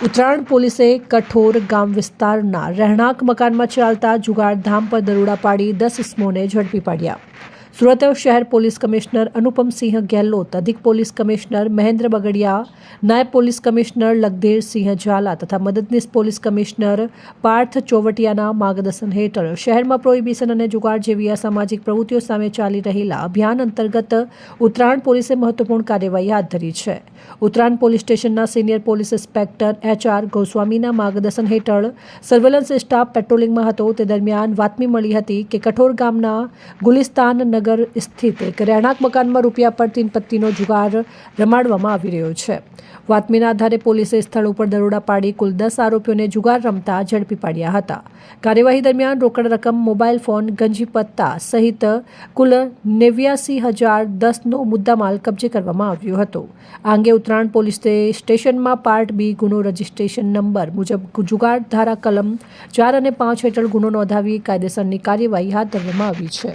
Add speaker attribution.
Speaker 1: ઉત્તરાયણ પોલીસે કઠોર ગામ વિસ્તારના રહેણાંક મકાનમાં ચાલતા જુગારધામ પર દરોડા પાડી 10 ઇસમોને ઝડપી પાડ્યા. સુરત શહેર પોલીસ કમિશનર અનુપમસિંહ ગેહલોત, અધિક પોલીસ કમિશનર મહેન્દ્ર બગડિયા, નાયબ પોલીસ કમિશનર લખધીરસિંહ ઝાલા તથા મદદનીશ પોલીસ કમિશનર પાર્થ ચોવટિયાના માર્ગદર્શન હેઠળ શહેરમાં પ્રોહિબિશન અને જુગાર જેવી અસામાજિક પ્રવૃત્તિઓ સામે ચાલી રહેલા અભિયાન અંતર્ગત ઉત્તરાયણ પોલીસે મહત્વપૂર્ણ કાર્યવાહી હાથ ધરી છે. ઉત્તરાયણ પોલીસ સ્ટેશનના સિનિયર પોલીસ ઇન્સ્પેક્ટર HR ગોસ્વામીના માર્ગદર્શન હેઠળ સર્વેલન્સ સ્ટાફ પેટ્રોલિંગમાં હતો. તે દરમિયાન બાતમી મળી હતી કે કઠોર ગામના ગુલિસ્તાન નગર સ્થિત એક રહેણાંક મકાનમાં રૂપિયા પર 3 પત્તીનો જુગાર રમાડવામાં આવી રહ્યો છે. બાતમીના આધારે પોલીસે સ્થળ ઉપર દરોડા પાડી કુલ 10 આરોપીઓને જુગાર રમતા ઝડપી પાડ્યા હતા. કાર્યવાહી દરમિયાન રોકડ રકમ, મોબાઈલ ફોન, ગંજી પત્તા સહિત કુલ 89,010નો મુદ્દામાલ કબજે કરવામાં આવ્યો હતો. આ અંગે ઉત્તરાયણ પોલીસ સ્ટેશનમાં પાર્ટ B ગુનો રજિસ્ટ્રેશન નંબર મુજબ જુગાર ધારા કલમ 4 અને 5 હેઠળ ગુનો નોંધાવી કાયદેસરની કાર્યવાહી હાથ ધરવામાં આવી છે.